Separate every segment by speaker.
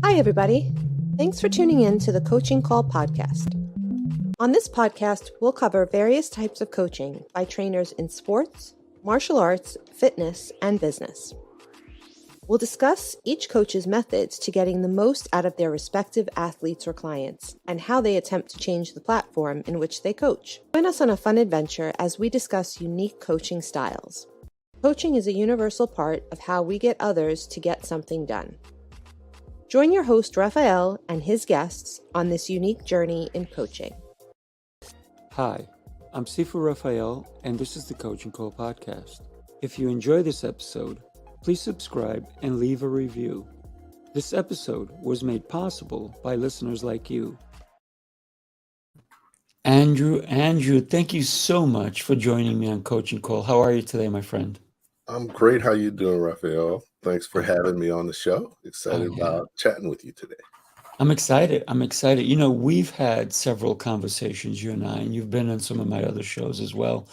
Speaker 1: Hi, everybody. Thanks for tuning in to the Coaching Call podcast. On this podcast, we'll cover various types of coaching by trainers in sports, martial arts, fitness, and business. We'll discuss each coach's methods to getting the most out of their respective athletes or clients and how they attempt to change the platform in which they coach. Join us on a fun adventure as we discuss unique coaching styles. Coaching is a universal part of how we get others to get something done. Join your host, Raphael, and his guests on this unique journey in coaching.
Speaker 2: Hi, I'm Sifu Raphael, and this is the Coaching Call podcast. If you enjoy this episode, please subscribe and leave a review. This episode was made possible by listeners like you. Andrew, thank you so much for joining me on Coaching Call. How are you today, my friend?
Speaker 3: I'm great. How you doing, Raphael? Thanks for having me on the show. Excited about chatting with you today.
Speaker 2: I'm excited. You know, we've had several conversations, you and I, and you've been on some of my other shows as well.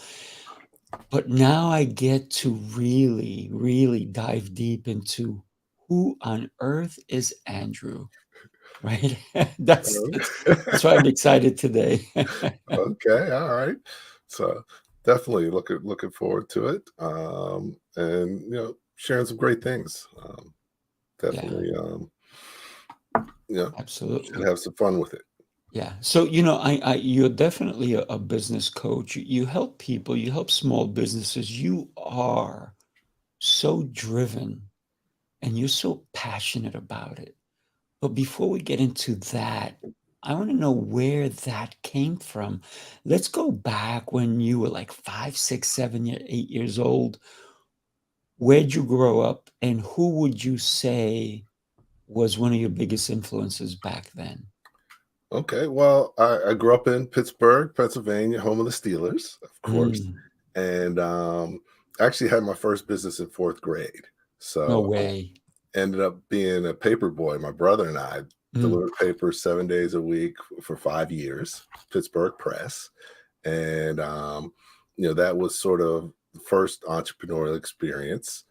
Speaker 2: But now I get to really, really dive deep into who on earth is Andrew, right? That's why I'm excited today.
Speaker 3: Okay, all right. So definitely looking forward to it, and sharing some great things. Definitely,
Speaker 2: Absolutely.
Speaker 3: should have some fun with it.
Speaker 2: Yeah. So, you're definitely a business coach. You help people, you help small businesses. You are so driven and you're so passionate about it. But before we get into that, I want to know where that came from. Let's go back when you were like 5, 6, 7, 8 years old. Where'd you grow up, and who would you say was one of your biggest influences back then?
Speaker 3: Okay, well, I grew up in Pittsburgh, Pennsylvania, home of the Steelers, of course, and actually had my first business in 4th grade. So
Speaker 2: No way.
Speaker 3: Ended up being a paper boy. My brother and I delivered papers 7 days a week for 5 years, Pittsburgh Press. And, that was sort of the first entrepreneurial experience.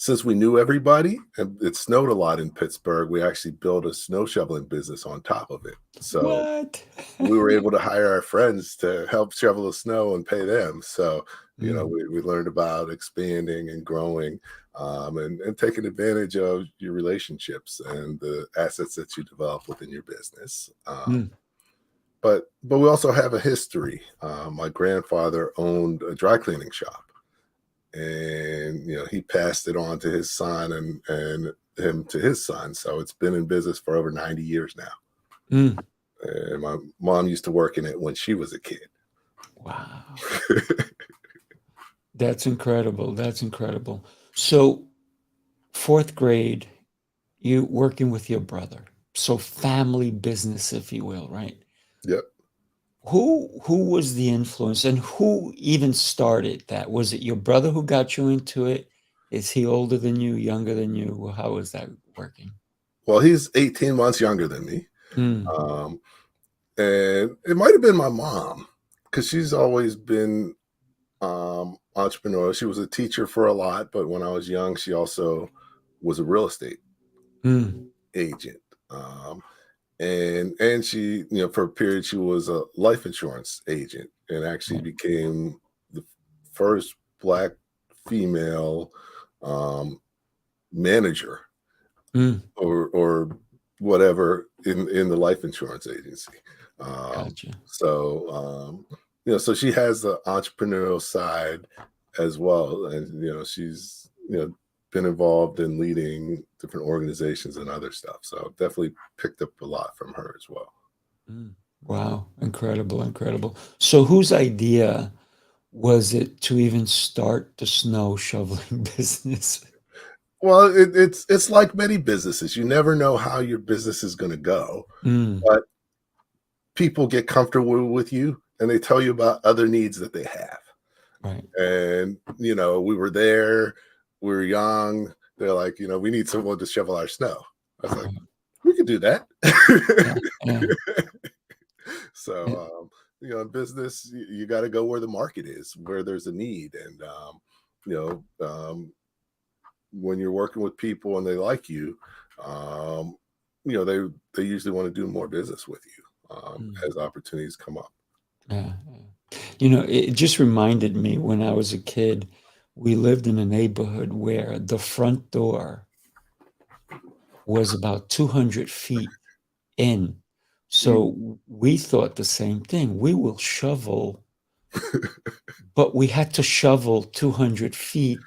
Speaker 3: Since we knew everybody, and it snowed a lot in Pittsburgh, we actually built a snow shoveling business on top of it. So we were able to hire our friends to help shovel the snow and pay them. So, we learned about expanding and growing, and taking advantage of your relationships and the assets that you develop within your business. But we also have a history. My grandfather owned a dry cleaning shop, and he passed it on to his son and him to his son. So it's been in business for over 90 years now. And my mom used to work in it when she was a kid.
Speaker 2: Wow. That's incredible. So 4th grade, you working with your brother. So family business, if you will, right?
Speaker 3: Yep.
Speaker 2: Who was the influence, and who even started that? Was it your brother who got you into it? Is he older than you, younger than you? How is that working?
Speaker 3: Well, he's 18 months younger than me. And it might have been my mom, because she's always been entrepreneurial. She was a teacher for a lot, but when I was young, she also was a real estate agent. And she, for a period, she was a life insurance agent, and actually became the first Black female manager or whatever in the life insurance agency.
Speaker 2: Gotcha.
Speaker 3: So, so she has the entrepreneurial side as well. And, she's, been involved in leading different organizations and other stuff. So definitely picked up a lot from her as well.
Speaker 2: Wow. Incredible. So whose idea was it to even start the snow shoveling business?
Speaker 3: Well, it's like many businesses. You never know how your business is going to go, but people get comfortable with you and they tell you about other needs that they have.
Speaker 2: Right.
Speaker 3: And, we were there, we were young. They're like, we need someone to shovel our snow. I was like, we could do that. So, in business, you got to go where the market is, where there's a need. And, when you're working with people and they like you, they usually want to do more business with you as opportunities come up.
Speaker 2: Yeah. It just reminded me when I was a kid, we lived in a neighborhood where the front door was about 200 feet in. So we thought the same thing. We will shovel, but we had to shovel 200 feet.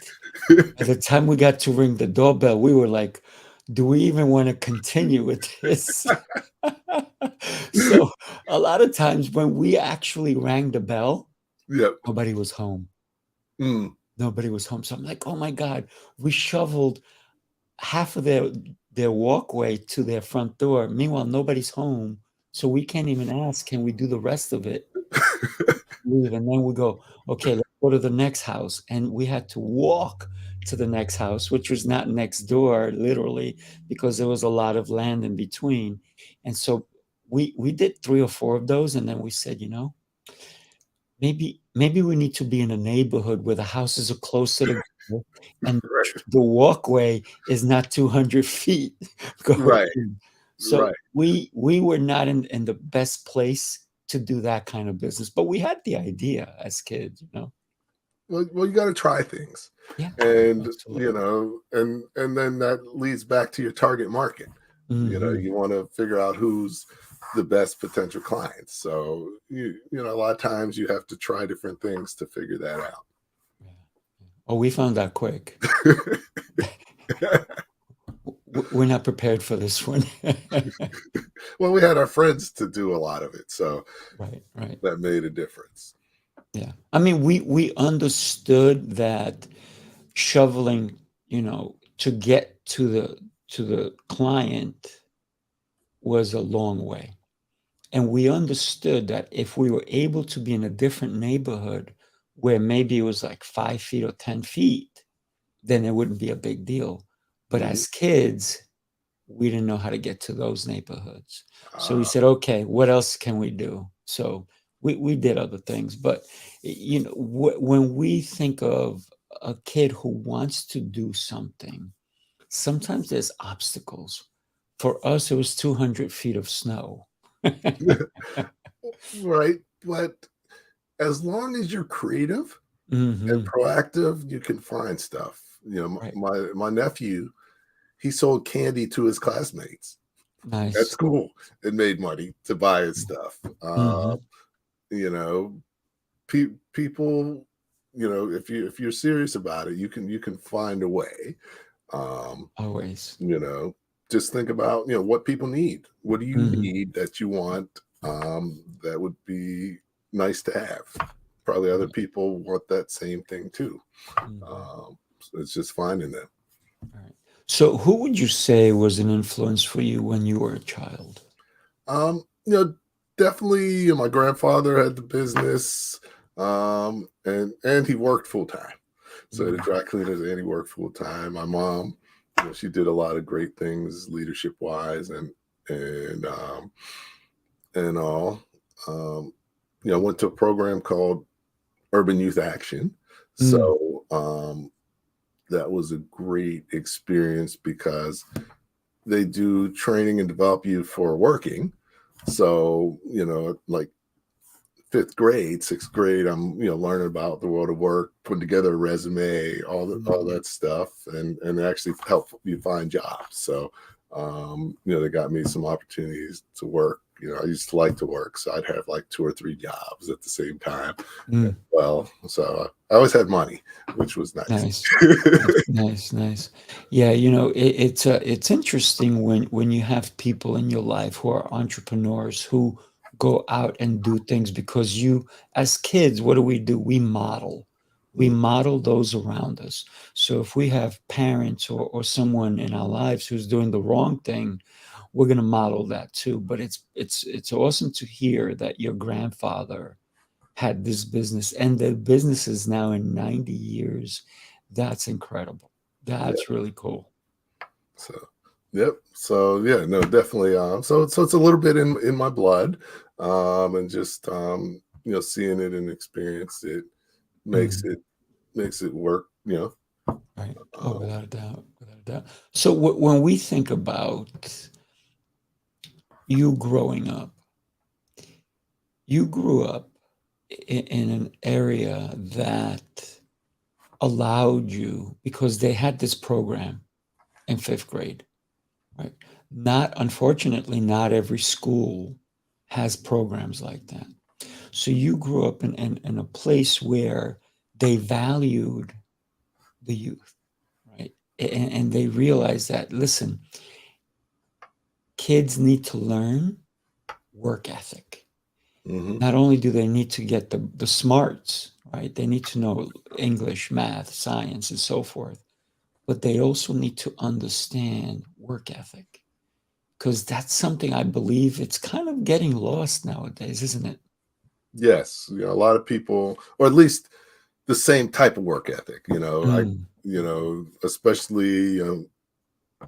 Speaker 2: By the time we got to ring the doorbell, we were like, do we even want to continue with this? So a lot of times when we actually rang the bell,
Speaker 3: Yep.
Speaker 2: nobody was home.
Speaker 3: Mm.
Speaker 2: Nobody was home. So I'm like, oh my God, we shoveled half of their walkway to their front door. Meanwhile, nobody's home. So we can't even ask, can we do the rest of it? Leave. And then we go, okay, let's go to the next house. And we had to walk to the next house, which was not next door, literally, because there was a lot of land in between. And so we did 3 or 4 of those. And then we said, maybe we need to be in a neighborhood where the houses are closer together and
Speaker 3: Right.
Speaker 2: the walkway is not 200 feet going
Speaker 3: Right.
Speaker 2: in. So we were not in the best place to do that kind of business, but we had the idea as kids,
Speaker 3: Well, you got to try things.
Speaker 2: Yeah.
Speaker 3: And,
Speaker 2: Absolutely.
Speaker 3: and then that leads back to your target market. You want to figure out who's the best potential clients. So, a lot of times you have to try different things to figure that out.
Speaker 2: Yeah. Oh, we found that quick. We're not prepared for this one.
Speaker 3: Well, we had our friends to do a lot of it. So
Speaker 2: right.
Speaker 3: that made a difference.
Speaker 2: Yeah. I mean, we understood that shoveling, to get to the client was a long way. And we understood that if we were able to be in a different neighborhood where maybe it was like 5 feet or 10 feet, then it wouldn't be a big deal. But as kids, we didn't know how to get to those neighborhoods. So we said, okay, what else can we do? So we did other things. But, when we think of a kid who wants to do something, sometimes there's obstacles. For us, it was 200 feet of snow.
Speaker 3: Right. But as long as you're creative
Speaker 2: Mm-hmm.
Speaker 3: and proactive, you can find stuff.
Speaker 2: Right.
Speaker 3: My nephew, he sold candy to his classmates
Speaker 2: Nice.
Speaker 3: at school and made money to buy his stuff. People, if you're serious about it, you can find a way.
Speaker 2: Always.
Speaker 3: Just think about, what people need. What do you need that you want that would be nice to have? Probably other people want that same thing too. So it's just finding them.
Speaker 2: All right. So who would you say was an influence for you when you were a child?
Speaker 3: Definitely my grandfather had the business, and he worked full time. So the dry cleaners, and he worked full time. My mom, she did a lot of great things leadership wise and all. I went to a program called Urban Youth Action. So that was a great experience because they do training and develop you for working. So, like 5th grade, 6th grade, I'm, learning about the world of work, putting together a resume, all that stuff, and actually help you find jobs. So, they got me some opportunities to work. I used to like to work, so I'd have like 2 or 3 jobs at the same time. Well, so I always had money, which was nice.
Speaker 2: Nice. Yeah, it's interesting when you have people in your life who are entrepreneurs who go out and do things, because as kids, what do? We model. We model those around us. So if we have parents or someone in our lives who's doing the wrong thing, we're going to model that too. But it's awesome to hear that your grandfather had this business and the business is now in 90 years. That's incredible. That's really cool.
Speaker 3: So, yep. So yeah, no, definitely. So it's a little bit in my blood, and just seeing it and experience it makes it work you know.
Speaker 2: Right. Oh, without a doubt, without a doubt. So when we think about you growing up, you grew up in an area that allowed you, because they had this program in fifth grade, right? Unfortunately, not every school has programs like that. So you grew up in a place where they valued the youth, right? And they realized that, listen, kids need to learn work ethic.
Speaker 3: Mm-hmm.
Speaker 2: Not only do they need to get the smarts, right? They need to know English, math, science, and so forth, but they also need to understand work ethic, because that's something I believe it's kind of getting lost nowadays, isn't it?
Speaker 3: Yes, you know, a lot of people, or at least the same type of work ethic.
Speaker 2: Mm,
Speaker 3: Especially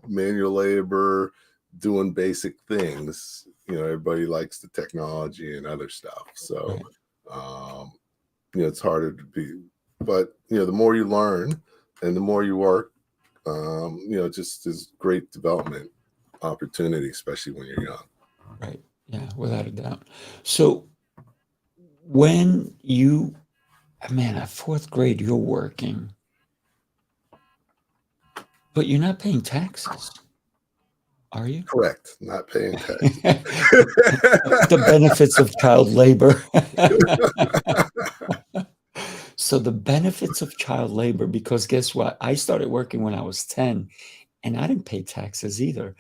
Speaker 3: manual labor, doing basic things. Everybody likes the technology and other stuff. So,
Speaker 2: right.
Speaker 3: um, it's harder to be. But the more you learn and the more you work, just is great development opportunity, especially when you're young.
Speaker 2: Right. Yeah, without a doubt. So when you, man, at fourth grade, you're working, but you're not paying taxes, are you?
Speaker 3: Correct. Not paying taxes.
Speaker 2: The benefits of child labor. So the benefits of child labor, because guess what? I started working when I was 10 and I didn't pay taxes either.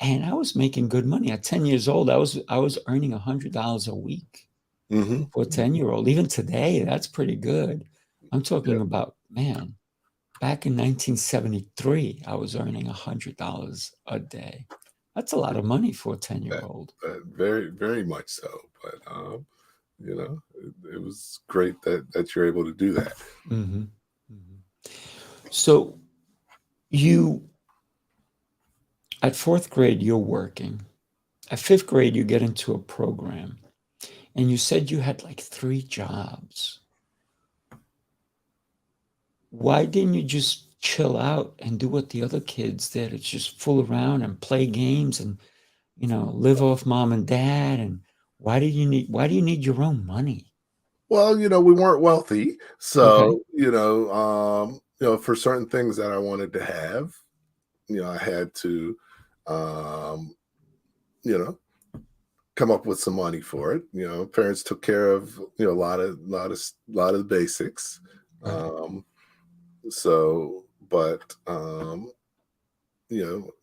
Speaker 2: And I was making good money. At 10 years old, I was earning $100 a week
Speaker 3: Mm-hmm.
Speaker 2: for a 10-year-old. Even today, that's pretty good. I'm talking
Speaker 3: Yeah.
Speaker 2: about, man, back in 1973, I was earning $100 a day. That's a lot of money for a 10-year-old.
Speaker 3: Very, very much so. But it was great that you're able to do that.
Speaker 2: Mm-hmm. Mm-hmm. So you, at fourth grade, you're working. At fifth grade, you get into a program, and you said you had like 3 jobs. Why didn't you just chill out and do what the other kids did? It's just fool around and play games and, live off mom and dad. And why do you need your own money?
Speaker 3: Well, we weren't wealthy,
Speaker 2: Okay.
Speaker 3: so for certain things that I wanted to have, I had to, um, you know, come up with some money for it. Parents took care of a lot of the basics.
Speaker 2: Right.
Speaker 3: Um, but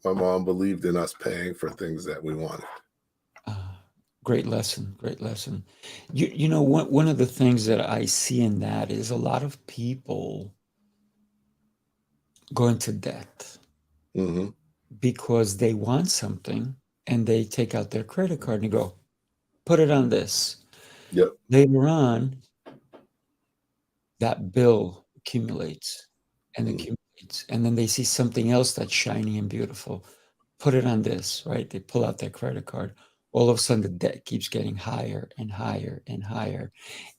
Speaker 3: my mom believed in us paying for things that we wanted.
Speaker 2: Uh, Great lesson. Great lesson. One of the things that I see in that is a lot of people go into debt
Speaker 3: Hmm.
Speaker 2: because they want something and they take out their credit card and go, put it on this.
Speaker 3: Yep.
Speaker 2: Later on, that bill accumulates and
Speaker 3: Mm.
Speaker 2: accumulates. And then they see something else that's shiny and beautiful. Put it on this, right? They pull out their credit card. All of a sudden, the debt keeps getting higher and higher and higher.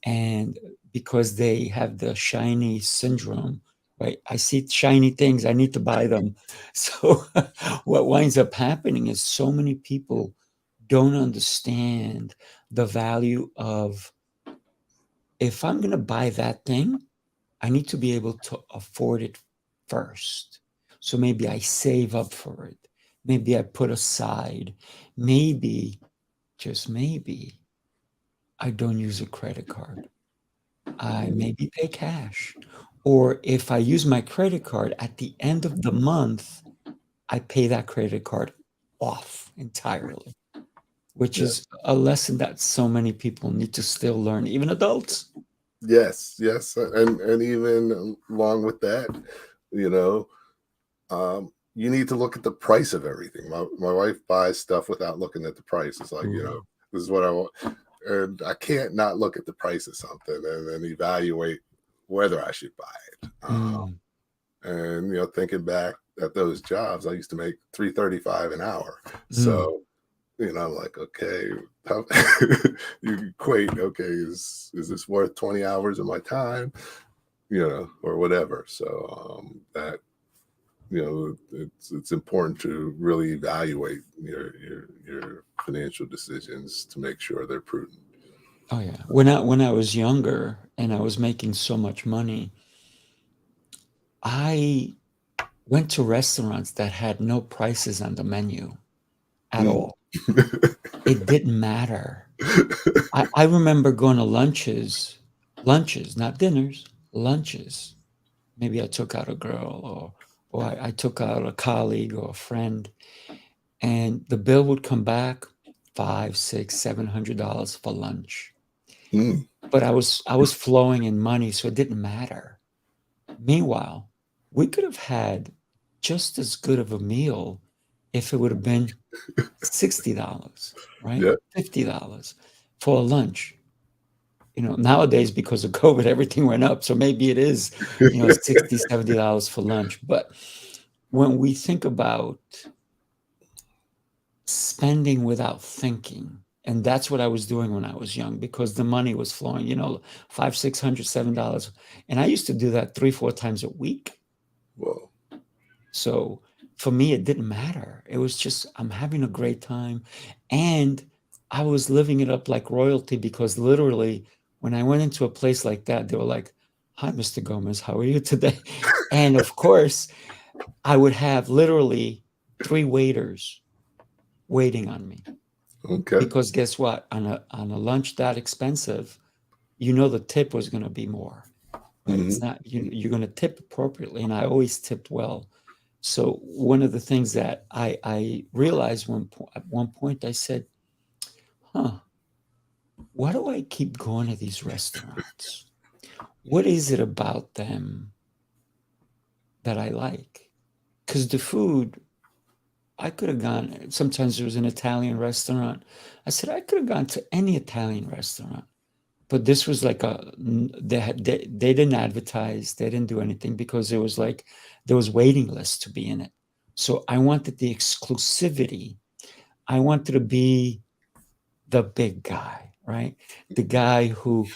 Speaker 2: And because they have the shiny syndrome, right? I see shiny things, I need to buy them. So, what winds up happening is so many people don't understand the value of, if I'm going to buy that thing, I need to be able to afford it first. So maybe I save up for it. Maybe I put aside. Maybe, just maybe, I don't use a credit card. I
Speaker 3: Mhm.
Speaker 2: maybe pay cash. Or if I use my credit card at the end of the month, I pay that credit card off entirely, which
Speaker 3: Yeah.
Speaker 2: is a lesson that so many people need to still learn, even adults.
Speaker 3: Yes, yes, and even along with that, you know, you need to look at the price of everything. My wife buys stuff without looking at the price. It's like,
Speaker 2: Ooh.
Speaker 3: this is what I want, and I can't not look at the price of something and then evaluate whether I should buy it.
Speaker 2: Mm,
Speaker 3: And thinking back at those jobs, I used to make $3.35 an hour.
Speaker 2: mm,
Speaker 3: So I'm like, okay, how, you equate, okay, is this worth 20 hours of my time? or whatever. So that, it's important to really evaluate your financial decisions to make sure they're prudent.
Speaker 2: Oh yeah. When I was younger and I was making so much money, I went to restaurants that had no prices on the menu at
Speaker 3: Mm.
Speaker 2: all. It didn't matter. I remember going to lunches, not dinners, lunches. Maybe I took out a girl or I took out a colleague or a friend, and the bill would come back $500, $600, $700 for lunch.
Speaker 3: Mm.
Speaker 2: But I was flowing in money, so it didn't matter. Meanwhile, we could have had just as good of a meal if it would have been $60, right?
Speaker 3: Yeah.
Speaker 2: $50 for a lunch. Nowadays, because of COVID, everything went up. So maybe it is, $60, $70 for lunch. But when we think about spending without thinking, and that's what I was doing when I was young, because the money was flowing, $500, $600, $7. And I used to do that 3-4 times a week.
Speaker 3: Well,
Speaker 2: So for me, it didn't matter. It was just, I'm having a great time. And I was living it up like royalty, because literally when I went into a place like that, they were like, "Hi, Mr. Gomez, how are you today?" And of course, I would have literally 3 waiters waiting on me,
Speaker 3: okay.
Speaker 2: because guess what? On a lunch that expensive, the tip was going to be more, right? It's
Speaker 3: Mhm.
Speaker 2: not, you're going to tip appropriately. And I always tipped well. So one of the things that I realized at one point, I said, why do I keep going to these restaurants? What is it about them that I like? Because the food, I could have gone, sometimes there was an Italian restaurant. I said, I could have gone to any Italian restaurant. But this was like they didn't advertise, they didn't do anything, because it was like there was waiting lists to be in it. So I wanted the exclusivity. I wanted to be the big guy, right? The guy who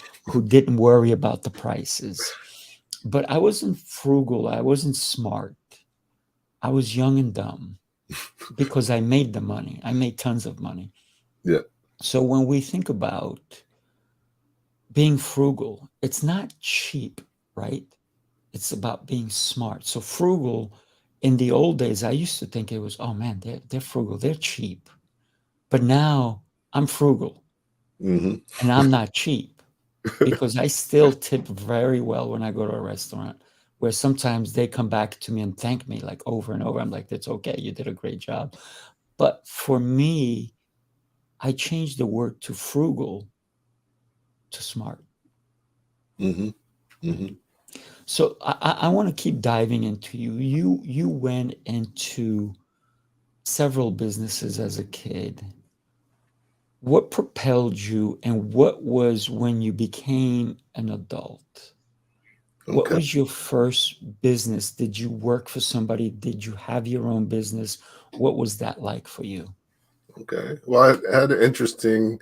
Speaker 2: didn't worry about the prices. But I wasn't frugal. I wasn't smart. I was young and dumb, because I made the money. I made tons of money.
Speaker 3: Yeah.
Speaker 2: So when we think about being frugal, it's not cheap, right? It's about being smart. So frugal, in the old days, I used to think it was, oh man, they're frugal, they're cheap. But now I'm frugal
Speaker 3: Hmm.
Speaker 2: and I'm not cheap, because I still tip very well when I go to a restaurant, where sometimes they come back to me and thank me like over and over. I'm like, that's okay, you did a great job. But for me, I changed the word to frugal to smart.
Speaker 3: Hmm.
Speaker 2: Right?
Speaker 3: Hmm.
Speaker 2: So I want to keep diving into you. You went into several businesses as a kid. What propelled you, and what was when you became an adult? What
Speaker 3: Okay.
Speaker 2: was your first business? Did you work for somebody? Did you have your own business? What was that like for you?
Speaker 3: Okay. Well, I had an interesting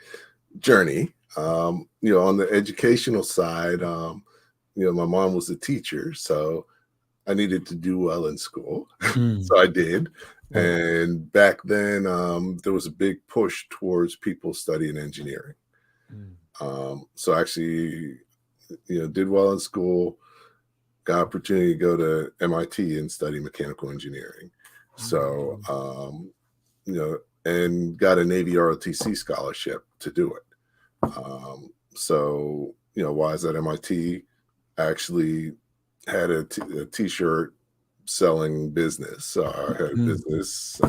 Speaker 3: journey. On the educational side, my mom was a teacher, so I needed to do well in school.
Speaker 2: Mm,
Speaker 3: So I did.
Speaker 2: right.
Speaker 3: And back then, there was a big push towards people studying engineering.
Speaker 2: Mm,
Speaker 3: So I actually, did well in school, got opportunity to go to MIT and study mechanical engineering. So,
Speaker 2: mm,
Speaker 3: and got a Navy ROTC scholarship to do it. While I was at MIT, I actually had a t-shirt selling business. So I had a
Speaker 2: mm,
Speaker 3: business,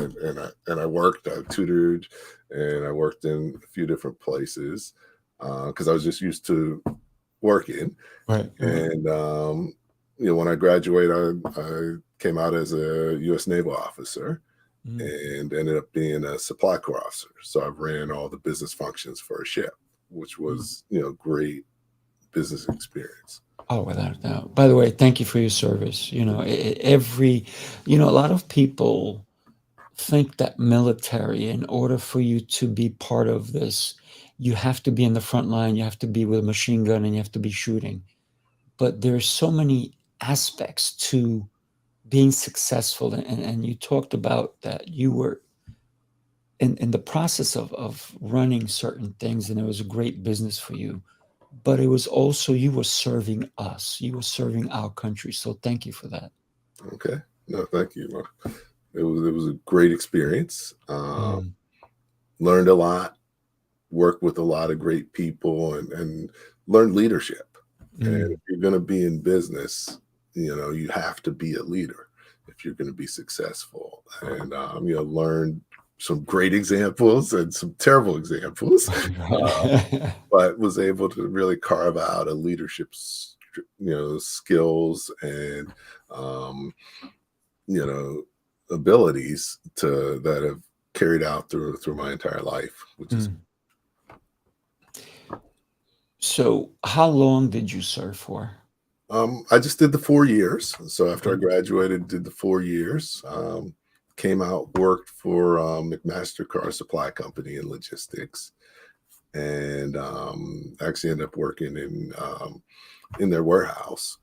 Speaker 3: and I worked. I tutored, and I worked in a few different places because I was just used to working.
Speaker 2: right, right.
Speaker 3: And when I graduated, I came out as a U.S. Naval officer
Speaker 2: Mm,
Speaker 3: and ended up being a supply corps officer. So I ran all the business functions for a ship, which
Speaker 2: mm.
Speaker 3: was great business experience.
Speaker 2: Oh, without a doubt. By the way, thank you for your service. A lot of people think that military, in order for you to be part of this, you have to be in the front line, you have to be with a machine gun, and you have to be shooting. but there's so many aspects to being successful. And you talked about that you were in the process of running certain things, and it was a great business for you. But it was also you were serving us, you were serving our country. So thank you for that.
Speaker 3: Okay. No, thank you. It was a great experience.
Speaker 2: Mm,
Speaker 3: Learned a lot, worked with a lot of great people, and learned leadership. And
Speaker 2: mm,
Speaker 3: if you're going to be in business, you have to be a leader if you're going to be successful. And learned some great examples and some terrible examples,
Speaker 2: right.
Speaker 3: but was able to really carve out a leadership, skills and um, you know abilities to that have carried out through my entire life, which is
Speaker 2: Mm. So how long did you serve for?
Speaker 3: I just did the 4 years. So after I
Speaker 2: Mm.
Speaker 3: graduated, did the 4 years. Came out, worked for McMaster Car Supply Company in logistics, and actually ended up working in their warehouse.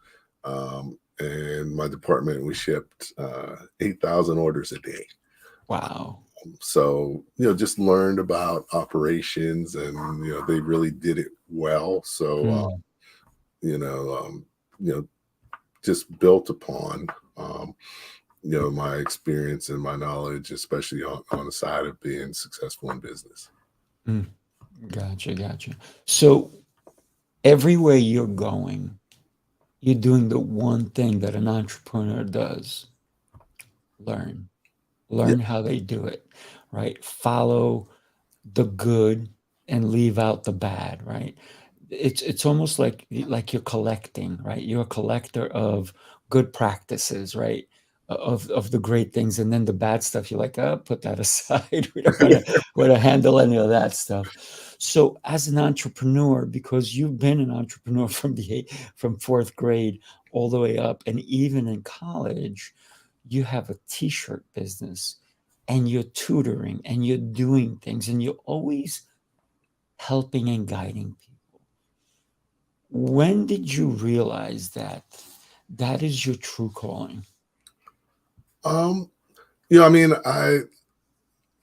Speaker 3: And my department, we shipped 8,000 orders a day.
Speaker 2: Wow.
Speaker 3: So just learned about operations, and they really did it well. So
Speaker 2: Mm,
Speaker 3: you know, um, you know, just built upon my experience and my knowledge, especially on the side of being successful in business.
Speaker 2: mm. Gotcha, gotcha. So everywhere you're going, you're doing the one thing that an entrepreneur does: learn.
Speaker 3: Yeah.
Speaker 2: Learn how they do it, right? Follow the good and leave out the bad, right? It's almost like you're collecting, right? You're a collector of good practices, right? Of the great things, and then the bad stuff, you're like, oh, put that aside. We don't want to handle any of that stuff. So, as an entrepreneur, because you've been an entrepreneur from fourth grade all the way up, and even in college, you have a t-shirt business, and you're tutoring, and you're doing things, and you're always helping and guiding people. When did you realize that that is your true calling?
Speaker 3: um I mean, I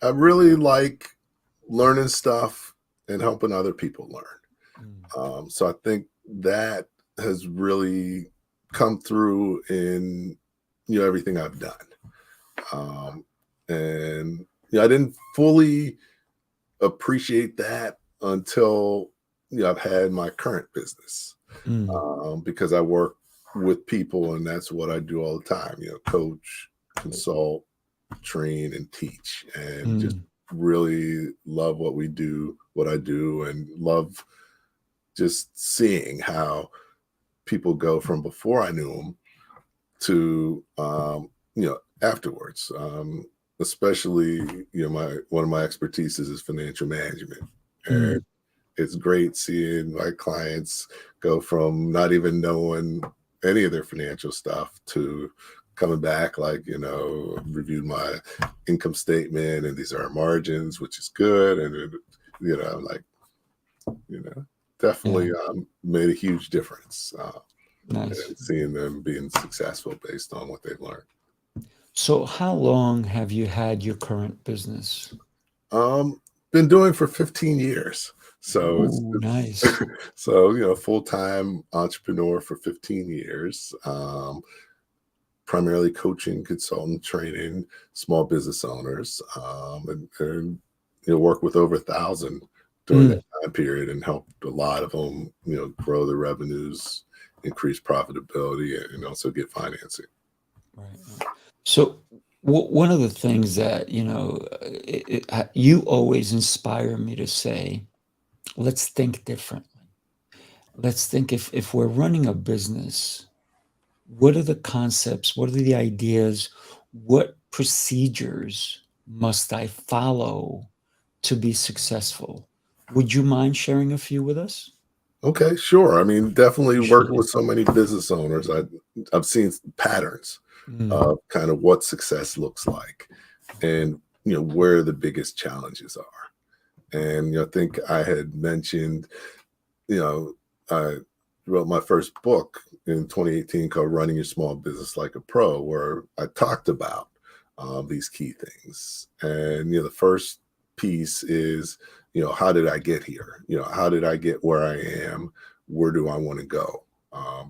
Speaker 3: really like learning stuff and helping other people learn.
Speaker 2: Mm,
Speaker 3: So I think that has really come through in everything I've done. And I didn't fully appreciate that until I've had my current business,
Speaker 2: mm,
Speaker 3: because I work with people, and that's what I do all the time. Coach, consult, train, and teach, and just
Speaker 2: mm,
Speaker 3: really love what I do, and love just seeing how people go from before I knew them to afterwards. Especially my one of my expertises is financial management, and
Speaker 2: mm.
Speaker 3: it's great seeing my clients go from not even knowing any of their financial stuff to coming back, like, reviewed my income statement, and these are our margins, which is good. And I'm like, you know
Speaker 2: Yeah,
Speaker 3: definitely made a huge difference,
Speaker 2: nice.
Speaker 3: and seeing them being successful based on what they've learned.
Speaker 2: So how long have you had your current business?
Speaker 3: Um, been doing for 15 years. So
Speaker 2: Ooh, nice.
Speaker 3: so full-time entrepreneur for 15 years. Primarily coaching, consultant, training small business owners, and work with over 1,000 during
Speaker 2: Mm,
Speaker 3: that time period, and helped a lot of them grow their revenues, increase profitability, and also get financing.
Speaker 2: right, right. So one of the things that, you always inspire me to say, let's think differently. Let's think, if we're running a business, what are the concepts? What are the ideas? What procedures must I follow to be successful? Would you mind sharing a few with us?
Speaker 3: Okay, sure. I mean, definitely working
Speaker 2: Appreciate it.
Speaker 3: with so many business owners, I've seen patterns
Speaker 2: Mm,
Speaker 3: of kind of what success looks like, and where the biggest challenges are. And I think I had mentioned, you know, uh, wrote my first book in 2018 called Running Your Small Business Like a Pro, where I talked about these key things. And, the first piece is, how did I get here? How did I get where I am? Where do I want to go?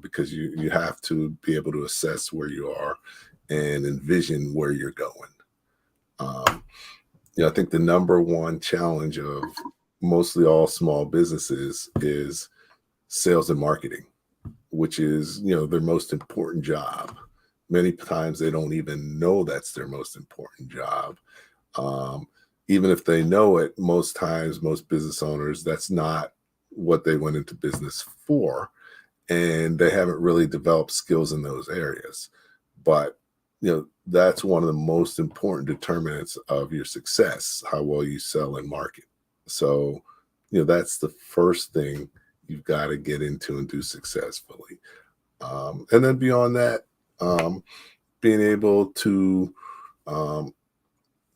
Speaker 3: Because you have to be able to assess where you are and envision where you're going. I think the number one challenge of mostly all small businesses is sales and marketing, which is, their most important job. Many times they don't even know that's their most important job. Even if they know it, most times, most business owners, that's not what they went into business for. And they haven't really developed skills in those areas. But, that's one of the most important determinants of your success, how well you sell and market. So, that's the first thing you've got to get into and do successfully. And then beyond that, being able to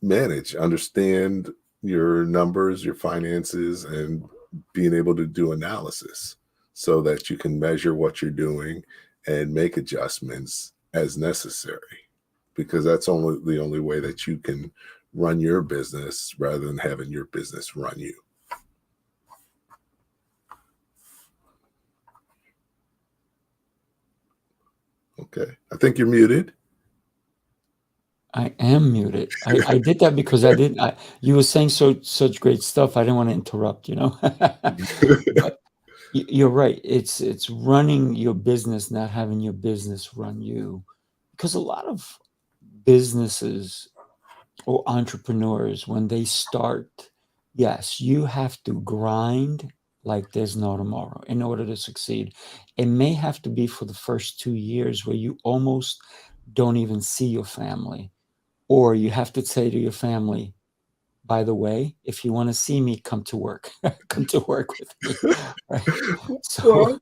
Speaker 3: manage, understand your numbers, your finances, and being able to do analysis so that you can measure what you're doing and make adjustments as necessary, because that's the only way that you can run your business rather than having your business run you. Okay, I think you're muted.
Speaker 2: I am muted. I did that because you were saying such great stuff. I didn't want to interrupt, But you're right. It's running your business, not having your business run you. Because a lot of businesses or entrepreneurs, when they start, yes, you have to grind like there's no tomorrow in order to succeed. It may have to be for the first 2 years where you almost don't even see your family. Or you have to say to your family, by the way, if you want to see me, come to work. Come to work with me. Right?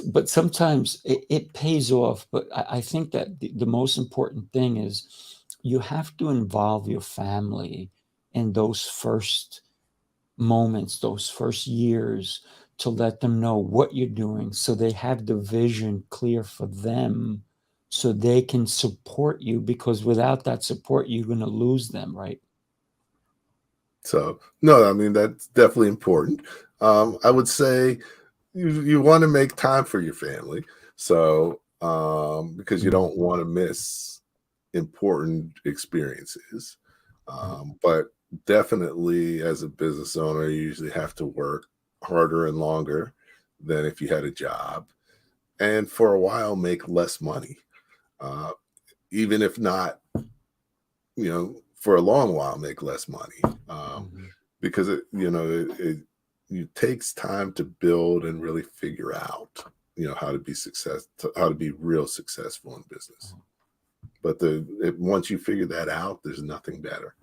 Speaker 2: But sometimes it pays off. But I think that the most important thing is you have to involve your family in those first moments, those first years, to let them know what you're doing so they have the vision clear for them, so they can support you, because without that support, you're going to lose them, right?
Speaker 3: So, no, I mean, that's definitely important. I would say you want to make time for your family. So, because you don't want to miss important experiences. But definitely as a business owner, you usually have to work harder and longer than if you had a job. And for a while, make less money. Even if not, for a long while, make less money. Because it takes time to build and really figure out, how to be real successful in business. But once you figure that out, there's nothing better.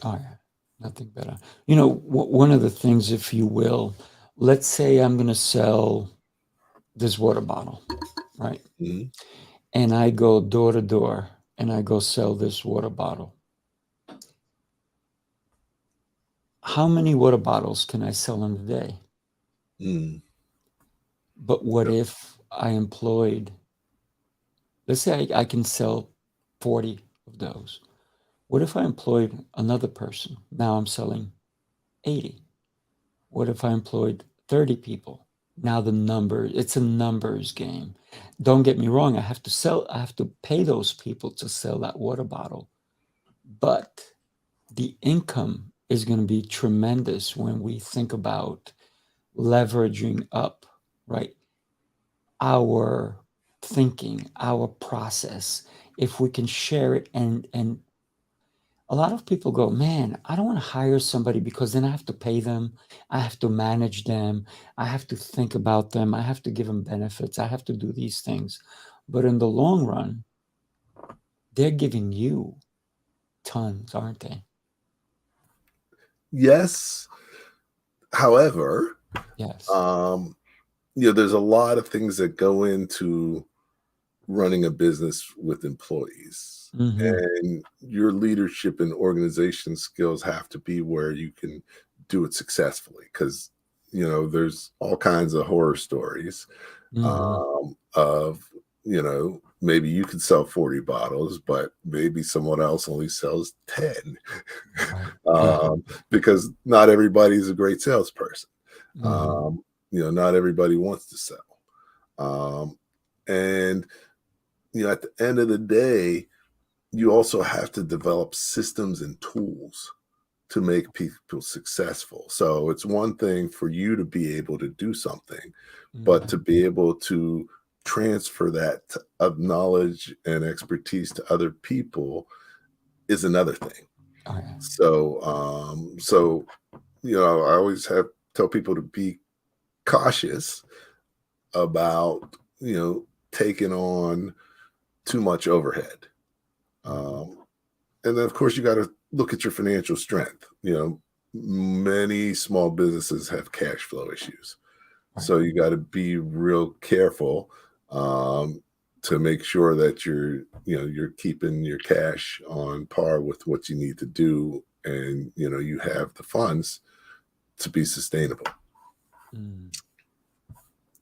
Speaker 2: Oh yeah, nothing better. One of the things, if you will, let's say I'm going to sell this water bottle, right?
Speaker 3: Mm-hmm.
Speaker 2: And I go door to door and I go sell this water bottle. How many water bottles can I sell in a day? But what if I employed, let's say I can sell 40 of those. What if I employed another person? Now I'm selling 80. What if I employed 30 people? Now it's a numbers game. Don't get me wrong, I have to pay those people to sell that water bottle. But the income is going to be tremendous when we think about leveraging up, right, our thinking, our process. If we can share it, and a lot of people go, man, I don't want to hire somebody because then I have to pay them, I have to manage them, I have to think about them, I have to give them benefits, I have to do these things. But in the long run, they're giving you tons, aren't they?
Speaker 3: Yes. However,
Speaker 2: yes,
Speaker 3: there's a lot of things that go into running a business with employees. And your leadership and organization skills have to be where you can do it successfully, because there's all kinds of horror stories of, maybe you could sell 40 bottles, but maybe someone else only sells 10
Speaker 2: Right.
Speaker 3: because not everybody's a great salesperson.
Speaker 2: Mhm.
Speaker 3: Not everybody wants to sell. And, at the end of the day, you also have to develop systems and tools to make people successful. So it's one thing for you to be able to do something, but to be able to transfer that of knowledge and expertise to other people is another thing.
Speaker 2: Okay.
Speaker 3: So, I always tell people to be cautious about, taking on too much overhead. And then, of course, you got to look at your financial strength. Many small businesses have cash flow issues.
Speaker 2: Right.
Speaker 3: So you got to be real careful to make sure that you're keeping your cash on par with what you need to do, and you have the funds to be sustainable.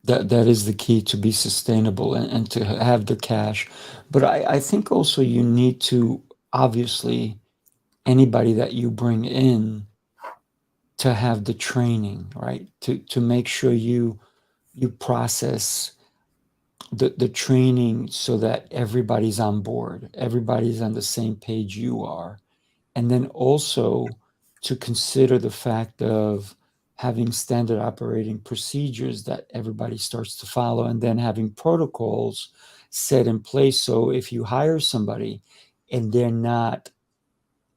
Speaker 2: That is the key, to be sustainable and to have the cash. But I think also you need to, obviously, anybody that you bring in, to have the training, right? To make sure you process the training so that everybody's on board, everybody's on the same page you are. And then also to consider the fact of having standard operating procedures that everybody starts to follow, and then having protocols set in place. So if you hire somebody and they're not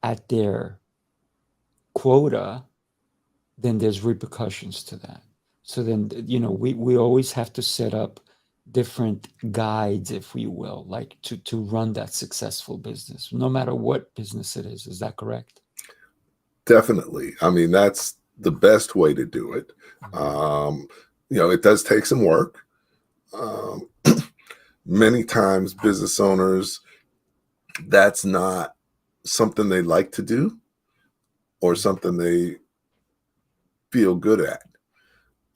Speaker 2: at their quota, then there's repercussions to that. So then, we always have to set up different guides, if we will, like to run that successful business, no matter what business it is. Is that correct?
Speaker 3: Definitely. I mean, that's the best way to do it. It does take some work. Many times business owners, that's not something they like to do or something they feel good at.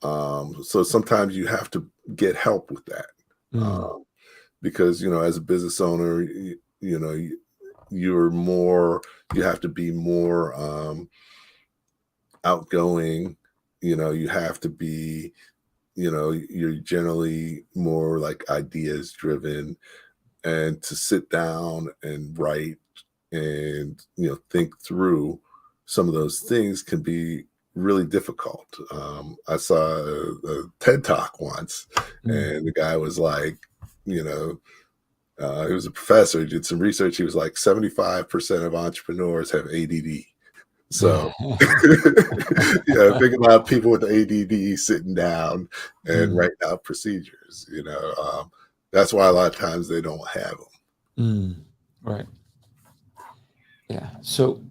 Speaker 3: So sometimes you have to get help with that. Because, as a business owner, you have to be more outgoing. You have to be, you're generally more like ideas driven, and to sit down and write and, think through some of those things can be really difficult. I saw a TED Talk once, and the guy was like, he was a professor, he did some research. He was like, 75% of entrepreneurs have ADD. So, think about people with ADD sitting down and writing out procedures. That's why a lot of times they don't have them.
Speaker 2: Right. Yeah. So,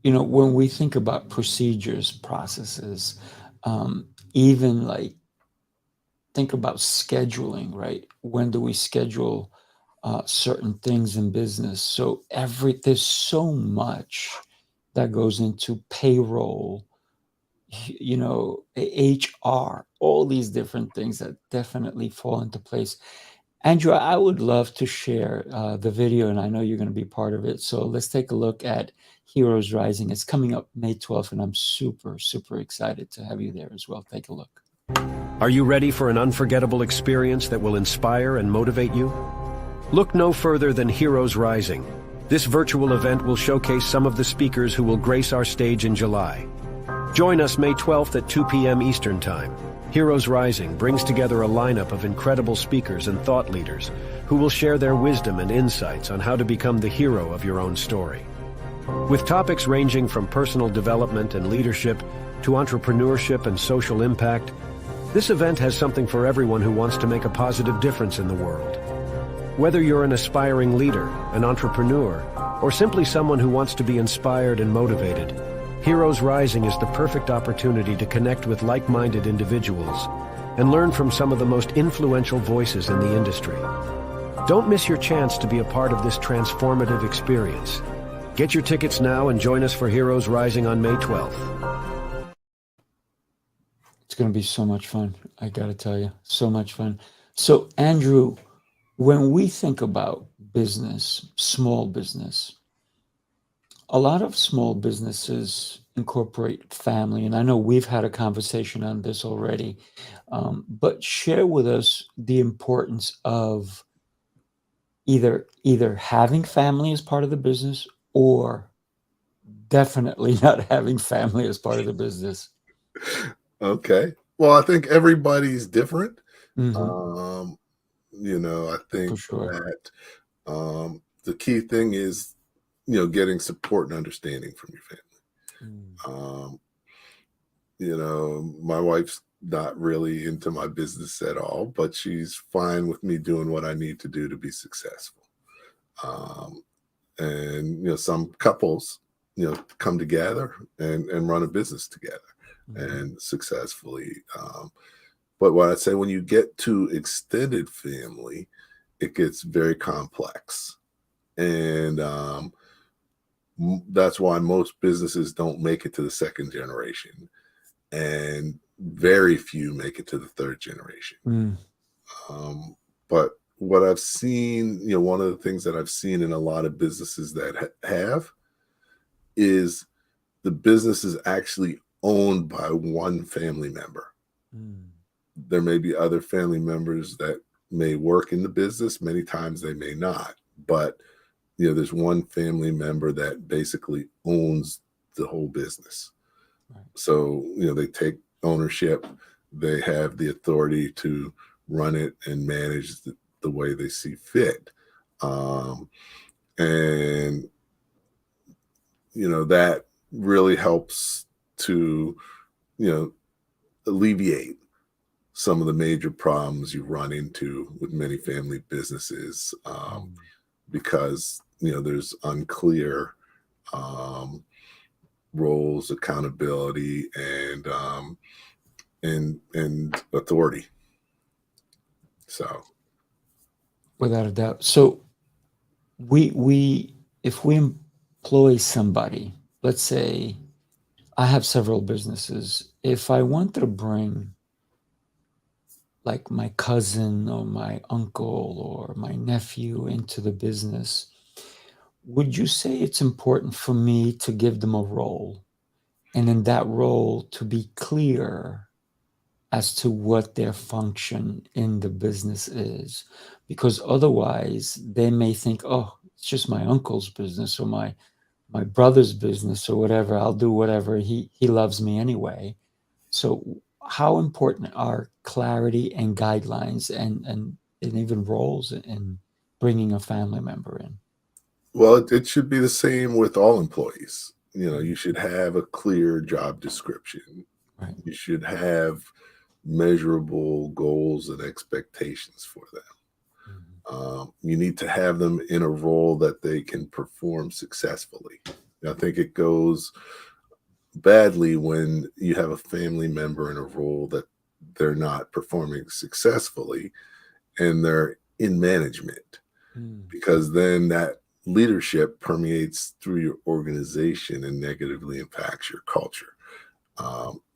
Speaker 2: when we think about procedures, processes, even like think about scheduling, right? When do we schedule certain things in business? So there's so much that goes into payroll, HR, all these different things that definitely fall into place. Andrew, I would love to share the video, and I know you're going to be part of it. So let's take a look at Heroes Rising. It's coming up May 12th, and I'm super, super excited to have you there as well. Take a look.
Speaker 4: Are you ready for an unforgettable experience that will inspire and motivate you? Look no further than Heroes Rising. This virtual event will showcase some of the speakers who will grace our stage in July. Join us May 12th at 2 p.m. Eastern Time. Heroes Rising brings together a lineup of incredible speakers and thought leaders who will share their wisdom and insights on how to become the hero of your own story. With topics ranging from personal development and leadership to entrepreneurship and social impact, this event has something for everyone who wants to make a positive difference in the world. Whether you're an aspiring leader, an entrepreneur, or simply someone who wants to be inspired and motivated, Heroes Rising is the perfect opportunity to connect with like-minded individuals and learn from some of the most influential voices in the industry. Don't miss your chance to be a part of this transformative experience. Get your tickets now and join us for Heroes Rising on May 12th.
Speaker 2: It's going to be so much fun. I got to tell you, so much fun. So, Andrew, when we think about business, small business, a lot of small businesses incorporate family, and I know we've had a conversation on this already. But share with us the importance of either having family as part of the business or definitely not having family as part of the business.
Speaker 3: Okay. Well, I think everybody's different.
Speaker 2: Hmm.
Speaker 3: Um, I
Speaker 2: For
Speaker 3: think
Speaker 2: sure.
Speaker 3: that the key thing is, getting support and understanding from your
Speaker 2: Mm.
Speaker 3: family. My wife's not really into my business at all, but she's fine with me doing what I need to do to be successful. Um, and some couples, come together and run a business together
Speaker 2: Mhm.
Speaker 3: and successfully. But what I'd say, when you get to extended family, it gets very complex. And that's why most businesses don't make it to the second generation, and very few make it to the third generation.
Speaker 2: Mm.
Speaker 3: Um, but what I've seen, one of the things that I've seen in a lot of businesses that have is the business is actually owned by one family member.
Speaker 2: Mm.
Speaker 3: There may be other family members that may work in the business. Many times they may not, but there's one family member that basically owns the whole business.
Speaker 2: Right.
Speaker 3: So, they take ownership. They have the authority to run it and manage the way they see fit. And, that really helps to, alleviate some of the major problems you run into with many family businesses,
Speaker 2: Mm.
Speaker 3: because, there's unclear um, roles, accountability, and authority. So,
Speaker 2: Without a doubt. So we if we employ somebody, let's say I have several businesses. If I wanted to bring like my cousin or my uncle or my nephew into the business, would you say it's important for me to give them a role? And in that role, to be clear as to what their function in the business is? Because otherwise, they may think, oh, it's just my uncle's business or my brother's business or whatever. I'll do whatever. He loves me anyway. So how important are clarity and guidelines and even roles in bringing a family member in?
Speaker 3: well, it should be the same with all employees.
Speaker 2: Mm.
Speaker 3: You should have a clear job description.
Speaker 2: Right.
Speaker 3: You should have measurable goals and expectations for them.
Speaker 2: Mhm.
Speaker 3: You need to have them in a role that they can perform successfully. I think it goes badly when you have a family member in a role that they're not performing successfully and they're in management,
Speaker 2: Mm.
Speaker 3: because then that leadership permeates through your organization and negatively impacts your culture.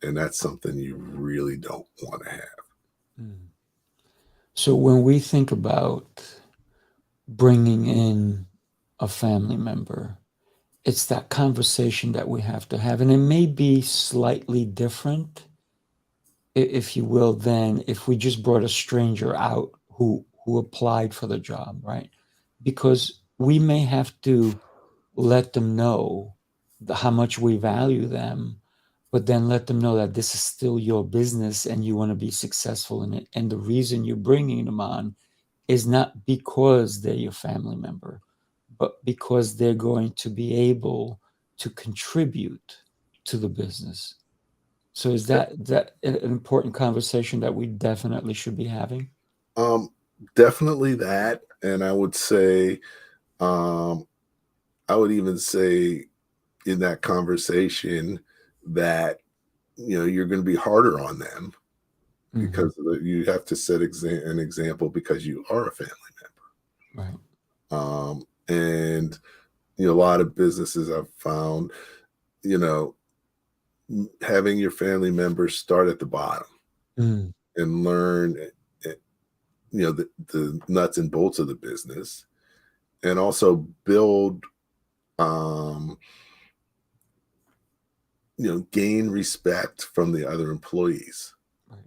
Speaker 3: And that's something you really don't want to have.
Speaker 2: Mm. So when we think about bringing in a family member, it's that conversation that we have to have. And it may be slightly different, if you will, than if we just brought a stranger out who applied for the job, right? Because we may have to let them know how much we value them, but then let them know that this is still your business and you want to be successful in it. And the reason you're bringing them on is not because they're your family member, but because they're going to be able to contribute to the business. So is that an important conversation that we definitely should be having?
Speaker 3: Um, Definitely that. And um, I would even say in that conversation that, you're going to be harder on them,
Speaker 2: Hmm.
Speaker 3: because you have to set an example, because you are a family
Speaker 2: Right.
Speaker 3: member. And, a lot of businesses I've found, you know, having your family members start at the bottom
Speaker 2: Mm.
Speaker 3: and learn, the nuts and bolts of the business, and also build, um, gain respect from the other employees.
Speaker 2: Right.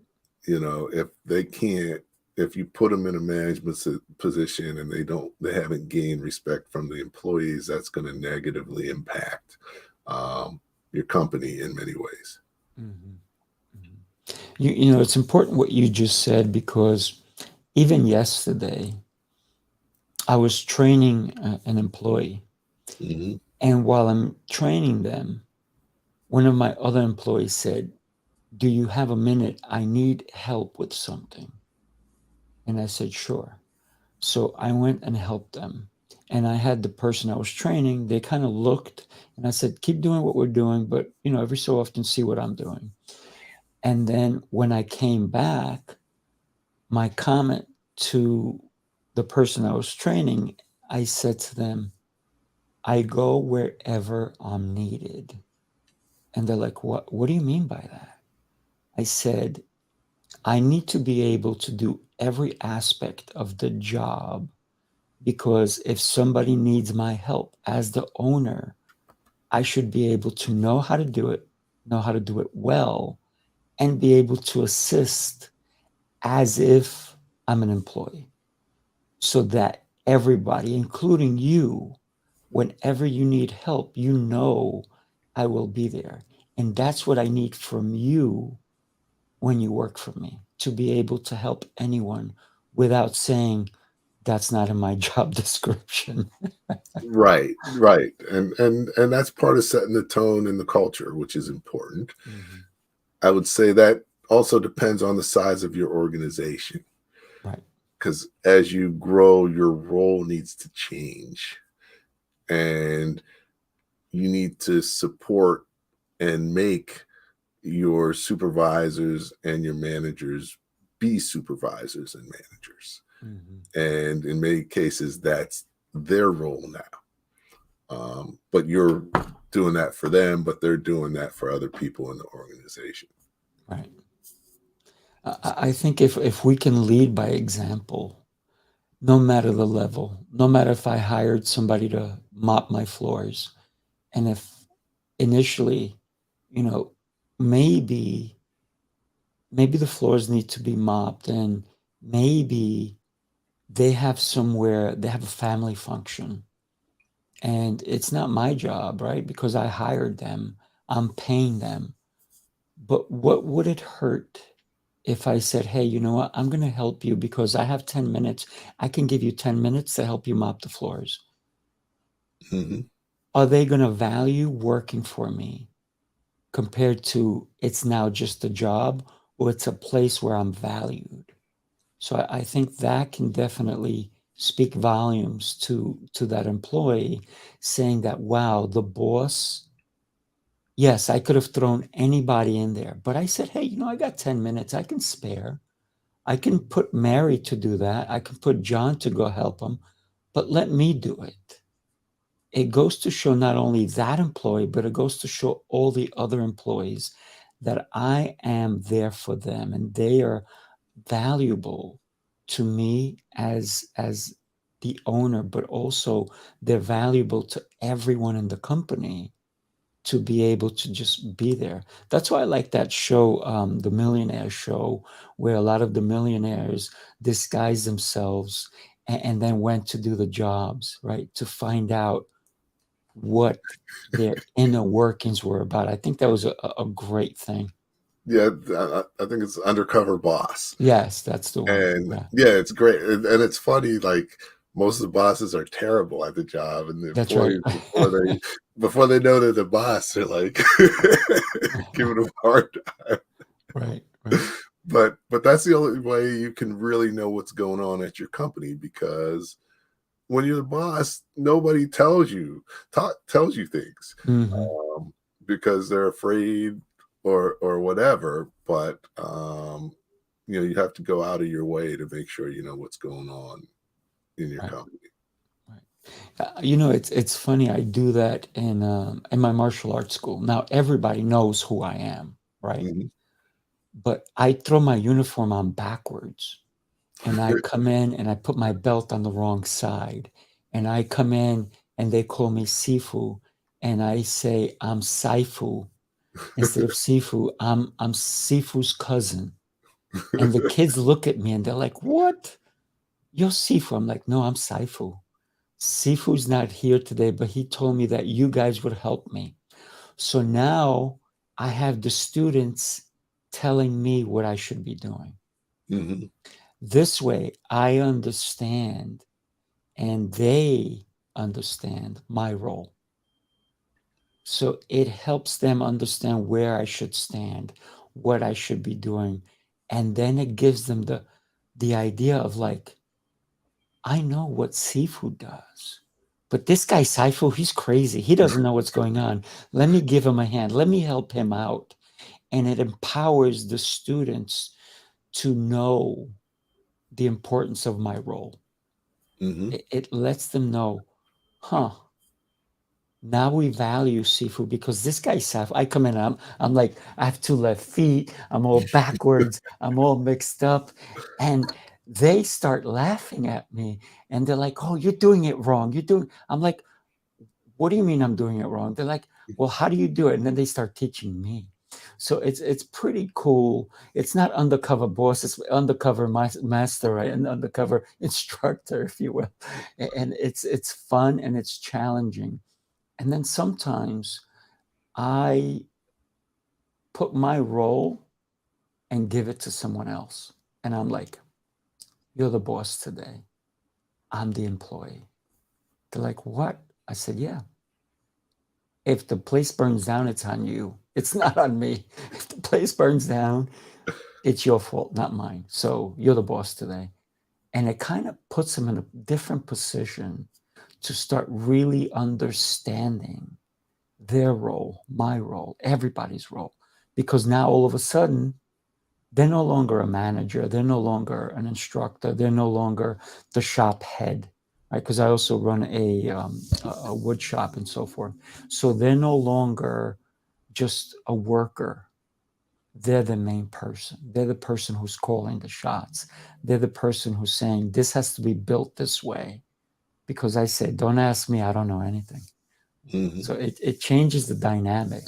Speaker 3: If you put them in a management position and they haven't gained respect from the employees, that's going to negatively impact your company in many ways.
Speaker 2: Mm-hmm. Mm-hmm. It's important what you just said, because even yesterday, I was training an employee.
Speaker 3: Mm-hmm.
Speaker 2: And while I'm training them, one of my other employees said, "Do you have a minute? I need help with something." And I said, "Sure." So I went and helped them. And I had the person I was training, they kind of looked, and I said, "Keep doing what we're doing, but every so often see what I'm doing." And then when I came back, my comment to the person I was training, I said to them, "I go wherever I'm needed." And they're like, What do you mean by that?" I said, "I need to be able to do every aspect of the job, because if somebody needs my help as the owner, I should be able to know how to do it well, and be able to assist as if I'm an employee, so that everybody, including you, whenever you need help, I will be there. And that's what I need from you when you work for me, to be able to help anyone without saying that's not in my job description."
Speaker 3: Right, and that's part of setting the tone and the culture, which is important.
Speaker 2: Mm-hmm.
Speaker 3: I would say that also depends on the size of your organization,
Speaker 2: Right.
Speaker 3: because as you grow, your role needs to change, and you need to support and make your supervisors and your managers be supervisors and managers.
Speaker 2: Mm-hmm.
Speaker 3: And in many cases, that's their role now. But you're doing that for them, but they're doing that for other people in the organization.
Speaker 2: Right. I think if we can lead by example, no matter the level, no matter if I hired somebody to mop my floors, and if initially, you know, maybe the floors need to be mopped, and maybe they have a family function, and it's not my job, right? Because I hired them, I'm paying them. But what would it hurt if I said, "Hey, you know what? I'm going to help you because I have 10 minutes. I can give you 10 minutes to help you mop the floors."
Speaker 3: Mm-hmm.
Speaker 2: Are they going to value working for me compared to it's now just a job, or it's a place where I'm valued? So I think that can definitely speak volumes to that employee, saying that, wow, the boss, yes, I could have thrown anybody in there, but I said, "Hey, I got 10 minutes. I can spare. I can put Mary to do that. I can put John to go help him, but let me do it." It goes to show not only that employee, but it goes to show all the other employees that I am there for them, and they are valuable to me as the owner, but also they're valuable to everyone in the company, to be able to just be there. That's why I like that show, the Millionaire Show, where a lot of the millionaires disguised themselves and then went to do the jobs, right? To find out what their inner workings were about. I think that was a great thing.
Speaker 3: Yeah, I think it's Undercover Boss.
Speaker 2: Yes, that's the one.
Speaker 3: And
Speaker 2: Yeah,
Speaker 3: yeah, it's great. And it's funny, like most of the bosses are terrible at the job, and the
Speaker 2: that's right.
Speaker 3: employees, before they know they're the boss, they're like giving them a hard time.
Speaker 2: Right, right.
Speaker 3: But that's the only way you can really know what's going on at your company, because when you're the boss, nobody tells you things,
Speaker 2: Mm-hmm.
Speaker 3: because they're afraid or whatever. But you have to go out of your way to make sure you know what's going on in your
Speaker 2: Right,
Speaker 3: company.
Speaker 2: right. It's funny. I do that in my martial arts school. Now everybody knows who I am, right?
Speaker 3: Mm-hmm.
Speaker 2: But I throw my uniform on backwards, and I come in and I put my belt on the wrong side, and I come in and they call me Sifu, and I say I'm Saifu instead of Sifu. I'm Sifu's cousin, and the kids look at me and they're like, "What? You're Sifu?" I'm like, "No, I'm Saifu. Sifu's not here today, but he told me that you guys would help me." So now I have the students telling me what I should be doing.
Speaker 3: Mm-hmm.
Speaker 2: This way, I understand and they understand my role. So it helps them understand where I should stand, what I should be doing. And then it gives them the idea of like, I know what seafood does. But this guy, Saifu, he's crazy. He doesn't know what's going on. Let me give him a hand. Let me help him out. And it empowers the students to know the importance of my role.
Speaker 3: Mm-hmm.
Speaker 2: It lets them know, now we value seafood because this guy Saifu, I come in, I'm like, I have 2 left feet. I'm all backwards. I'm all mixed up. And they start laughing at me and they're like, oh, you're doing it wrong. I'm like, what do you mean I'm doing it wrong? They're like, well, how do you do it? And then they start teaching me. So it's pretty cool. It's not undercover boss, it's undercover master, right? An undercover instructor, if you will. And it's fun and it's challenging. And then sometimes I put my role and give it to someone else. And I'm like, you're the boss today. I'm the employee. They're like, what? I said, yeah. If the place burns down, it's on you. It's not on me. If the place burns down, it's your fault, not mine. So you're the boss today. And it kind of puts them in a different position to start really understanding their role, my role, everybody's role. Because now all of a sudden, they're no longer a manager. They're no longer an instructor. They're no longer the shop head, right? Because I also run a wood shop and so forth. So they're no longer just a worker. They're the main person. They're the person who's calling the shots. They're the person who's saying, this has to be built this way. Because I say, don't ask me, I don't know anything.
Speaker 3: Mm-hmm.
Speaker 2: So it changes the dynamic.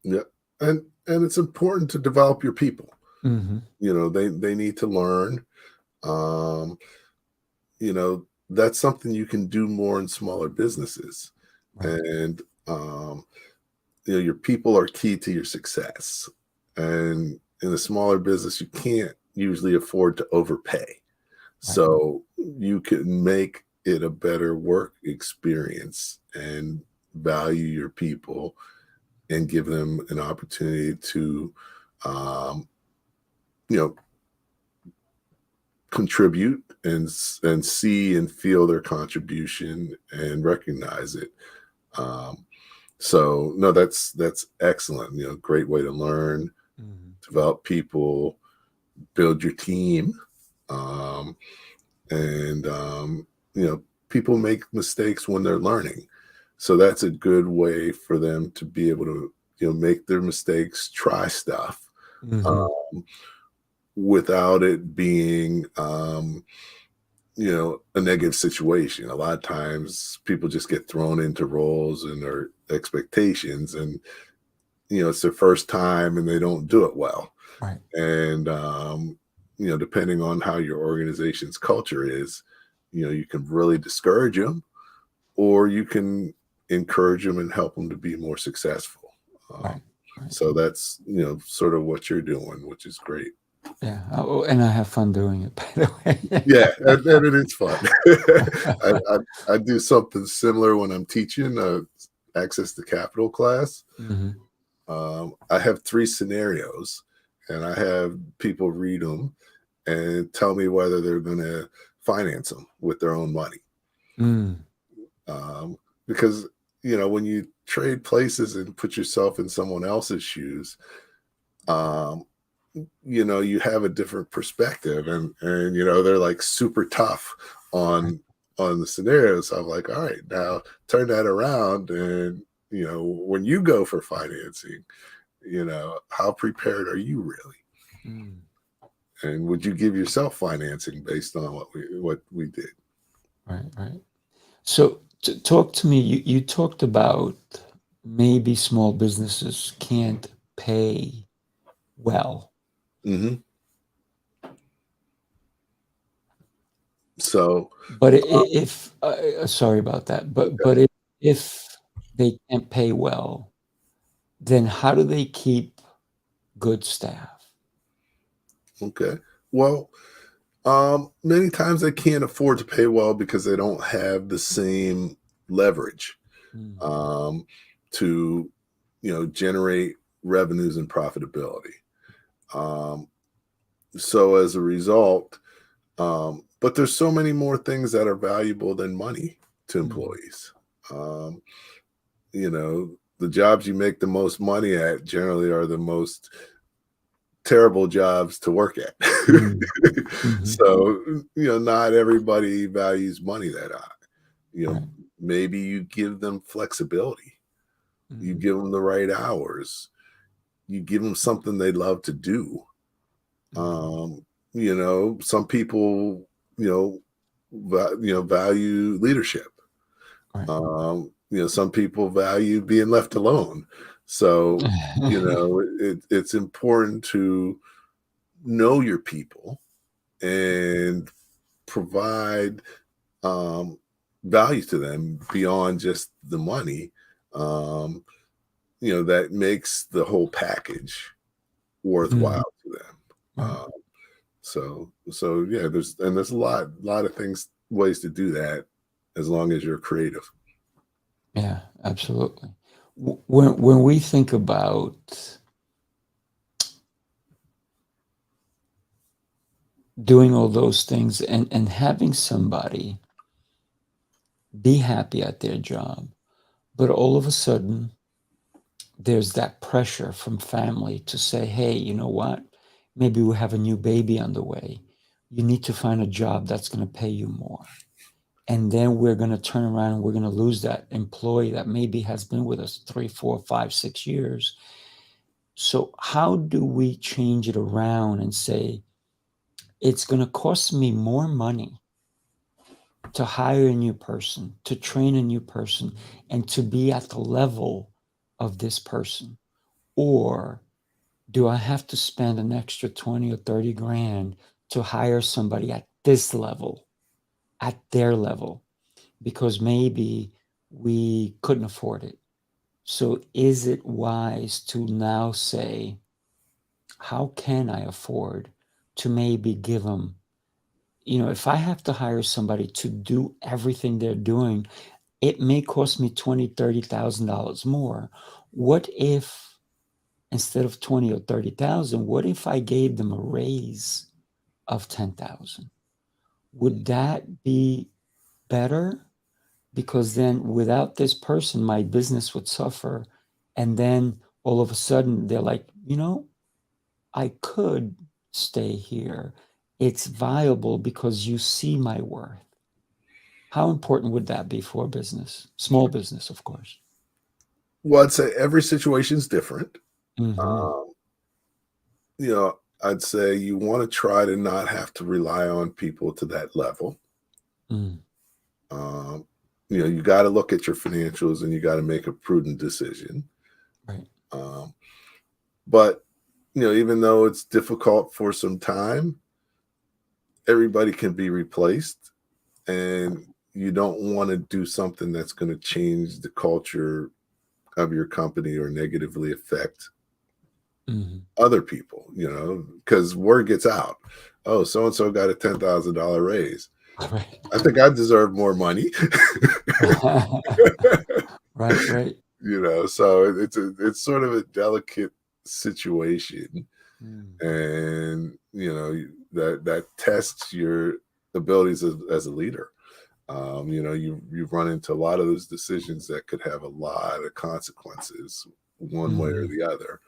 Speaker 3: Yeah. And it's important to develop your people.
Speaker 2: Mm-hmm.
Speaker 3: They need to learn. That's something you can do more in smaller businesses. Right. And your people are key to your success. And in a smaller business, you can't usually afford to overpay. Right. So you can make it a better work experience and value your people and give them an opportunity to, contribute and see and feel their contribution and recognize it. So no, that's excellent. Great way to learn, develop people, build your team. People make mistakes when they're learning. So that's a good way for them to be able to, make their mistakes, try stuff, without it being, a negative situation. A lot of times people just get thrown into roles and their expectations, and, it's their first time and they don't do it well.
Speaker 2: Right.
Speaker 3: And, depending on how your organization's culture is, you can really discourage them, or you can encourage them and help them to be more successful.
Speaker 2: Right.
Speaker 3: So that's, sort of what you're doing, which is great.
Speaker 2: Yeah. Oh, and I have fun doing it, by the way.
Speaker 3: Yeah, and it is fun. I do something similar when I'm teaching access to capital class.
Speaker 2: Mm-hmm.
Speaker 3: I have 3 scenarios, and I have people read them and tell me whether they're going to finance them with their own money. Because, when you trade places and put yourself in someone else's shoes, you have a different perspective, and they're like super tough on on the scenario. So I'm like, all right, now turn that around. And, when you go for financing, how prepared are you really?
Speaker 2: Mm.
Speaker 3: And would you give yourself financing based on what we did?
Speaker 2: Right. So talk to me. You talked about maybe small businesses can't pay well.
Speaker 3: Mm-hmm. So,
Speaker 2: But if sorry about that, but if they can't pay well, then how do they keep good staff?
Speaker 3: okay. Well, many times they can't afford to pay well because they don't have the same leverage
Speaker 2: Mm.
Speaker 3: um, to, generate revenues and profitability. So as a result, but there's so many more things that are valuable than money to employees. Um, the jobs you make the most money at generally are the most terrible jobs to work at.
Speaker 2: Mm. Mhm.
Speaker 3: So, not everybody values money that high.
Speaker 2: Right.
Speaker 3: Maybe you give them flexibility. You
Speaker 2: Mhm.
Speaker 3: give them the right hours. You give them something they love to do.
Speaker 2: Mhm.
Speaker 3: Some people, value leadership.
Speaker 2: Right.
Speaker 3: Some people value being left alone. So, it's important to know your people and provide um, value to them beyond just the money. Um, that makes the whole package
Speaker 2: Mhm.
Speaker 3: worthwhile to them.
Speaker 2: Right.
Speaker 3: So yeah, there's a lot of things, ways to do that, as long as you're creative.
Speaker 2: Yeah, absolutely. When we think about doing all those things and having somebody be happy at their job, but all of a sudden there's that pressure from family to say, hey, you know what? Maybe we have a new baby on the way. You need to find a job that's going to pay you more. And then we're going to turn around and we're going to lose that employee that maybe has been with us 3, 4, 5, 6 years. So how do we change it around and say, it's going to cost me more money to hire a new person, to train a new person, and to be at the level of this person? Or do I have to spend an extra 20 or 30 grand to hire somebody at this level, at their level, because maybe we couldn't afford it? So is it wise to now say, how can I afford to maybe give them, if I have to hire somebody to do everything they're doing, it may cost me $20,000, $30,000 more. What if instead of 20 or 30,000, what if I gave them a raise of 10,000? Would that be better? Because then without this person, my business would suffer. And then all of a sudden they're like, I could stay here. It's viable because you see my worth. How important would that be for a business? Small business, of course.
Speaker 3: Well, I'd say every situation is different.
Speaker 2: Mm-hmm.
Speaker 3: Um, I'd say you want to try to not have to rely on people to that level.
Speaker 2: Mm.
Speaker 3: Um, you got to look at your financials and you got to make a prudent decision.
Speaker 2: Right.
Speaker 3: Um, but even though it's difficult for some time, everybody can be replaced, and you don't want to do something that's going to change the culture of your company or negatively affect
Speaker 2: Mm-hmm.
Speaker 3: other people, because word gets out. Oh, so and so got a $10,000 raise.
Speaker 2: Right.
Speaker 3: I think I deserve more money.
Speaker 2: Right.
Speaker 3: So it's sort of a delicate situation,
Speaker 2: Mm.
Speaker 3: and that tests your abilities as a leader. You've run into a lot of those decisions that could have a lot of consequences one way or
Speaker 2: Mm-hmm.
Speaker 3: the other,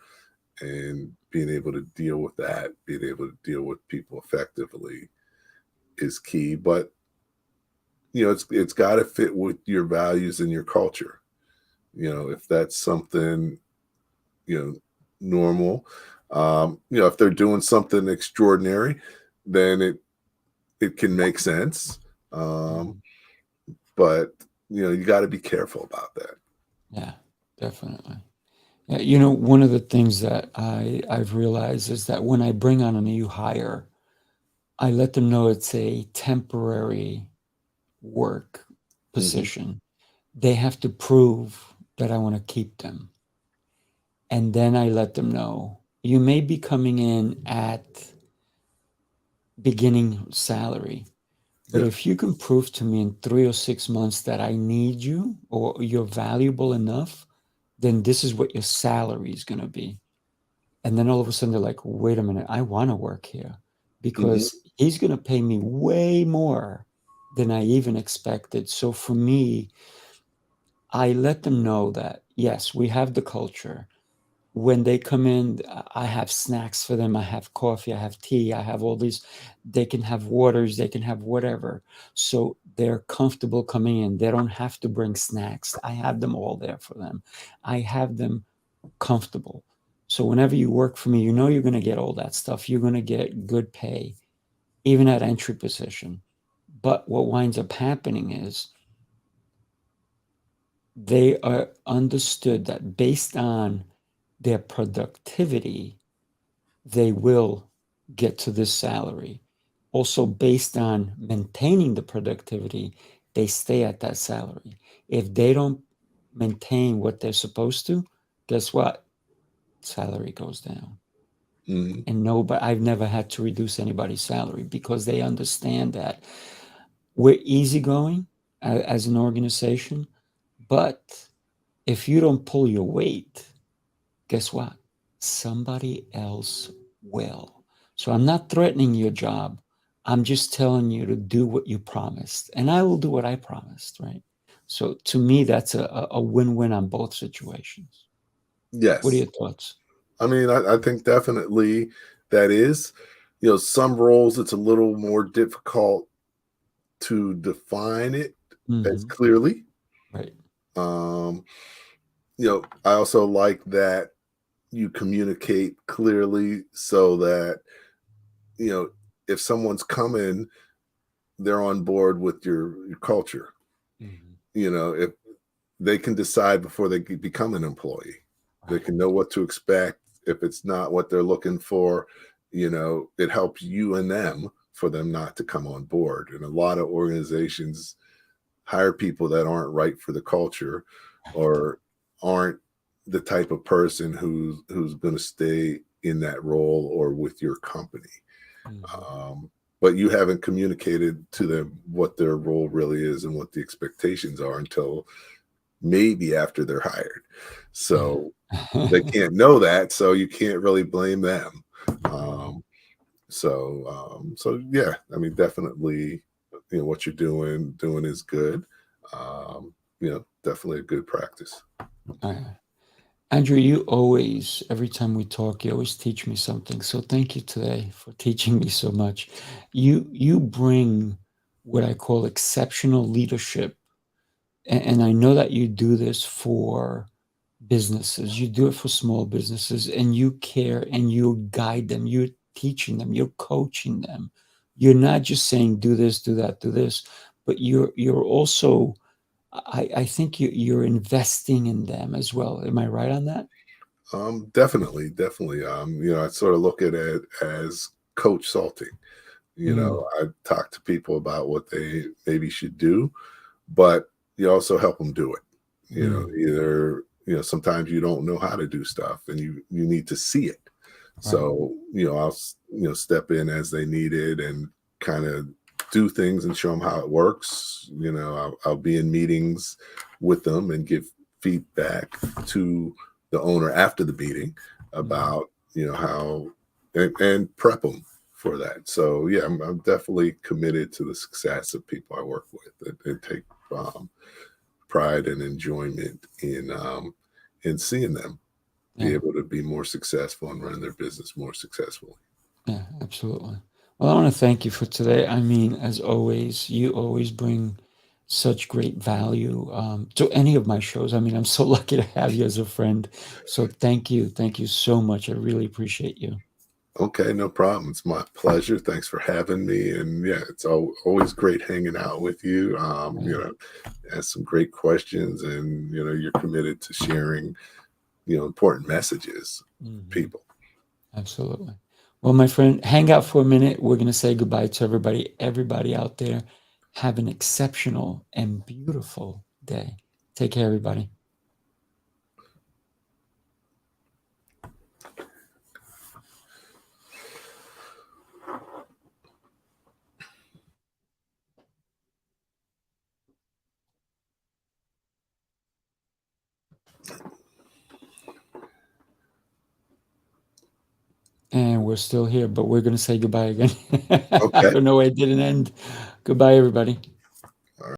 Speaker 3: and being able to deal with that, being able to deal with people effectively is key. But it's got to fit with your values and your culture. If that's something, normal, if they're doing something extraordinary, then it can make sense. But you got to be careful about that.
Speaker 2: Yeah, definitely. Yeah, one of the things that I've realized is that when I bring on a new hire, I let them know it's a temporary work position. They have to prove that I want to keep them. And then I let them know you may be coming in at beginning salary, but
Speaker 3: Yeah.
Speaker 2: if you can prove to me in 3 or 6 months that I need you or you're valuable enough, then this is what your salary is going to be. And then all of a sudden they're like, wait a minute, I want to work here because he's going to pay me way more than I even expected. So for me, I let them know that, yes, we have the culture. When they come in, I have snacks for them. I have coffee, I have tea, I have all these. They can have waters, they can have whatever. So they're comfortable coming in. They don't have to bring snacks. I have them all there for them. I have them comfortable. So whenever you work for me, you're going to get all that stuff. You're going to get good pay, even at entry position. But what winds up happening is they are understood that based on their productivity, they will get to this salary. Also, based on maintaining the productivity, they stay at that salary. If they don't maintain what they're supposed to, guess what? Salary goes down. And no, but I've never had to reduce anybody's salary because they understand that we're easygoing as an organization. But if you don't pull your weight, guess what? Somebody else will. So I'm not threatening your job. I'm just telling you to do what you promised. And I will do what I promised, right? So to me, that's a win-win on both situations. What are
Speaker 3: Yes.
Speaker 2: your thoughts?
Speaker 3: I mean, I think definitely that is, some roles it's a little more difficult to define it as clearly.
Speaker 2: Right.
Speaker 3: I also like that you communicate clearly so that, if someone's coming, they're on board with your culture. If they can decide before they become an employee, they can know what to expect. If it's not what they're looking for, it helps you and them for them not to come on board. And a lot of organizations hire people that aren't right for the culture or aren't the type of person who's going to stay in that role or with your company. But you haven't communicated to them what their role really is and what the expectations are until maybe after they're hired. So they can't know that, so you can't really blame them. So yeah, I mean, definitely, what you're doing is good. Definitely a good practice.
Speaker 2: Andrew, you always, every time we talk, you always teach me something. So thank you today for teaching me so much. You bring what I call exceptional leadership. And I know that you do this for businesses. You do it for small businesses and you care and you guide them. You're teaching them, you're coaching them. You're not just saying, do this, do that, do this, but you're also, I think you're investing in them as well. Am I right on that?
Speaker 3: Definitely. I sort of look at it as coach salting. I talk to people about what they maybe should do, but you also help them do it. Either, sometimes you don't know how to do stuff and you need to see it. So, I'll, step in as they need it and kind of do things and show them how it works. I'll be in meetings with them and give feedback to the owner after the meeting about, how and prep them for that. So yeah, I'm definitely committed to the success of people I work with and take pride and enjoyment in seeing them be able to be more successful and run their business more successfully.
Speaker 2: Yeah, absolutely. Well, I want to thank you for today. I mean, as always, you always bring such great value to any of my shows. I mean, I'm so lucky to have you as a friend. So thank you. Thank you so much. I really appreciate you.
Speaker 3: Okay, no problem. It's my pleasure. Thanks for having me. And yeah, it's always great hanging out with you. Ask some great questions, and you're committed to sharing, important messages with people.
Speaker 2: Absolutely. Well, my friend, hang out for a minute. We're going to say goodbye to everybody out there. Have an exceptional and beautiful day. Take care, everybody. And we're still here, but we're going to say goodbye again. I
Speaker 3: Okay.
Speaker 2: don't know why it didn't end. Goodbye, everybody.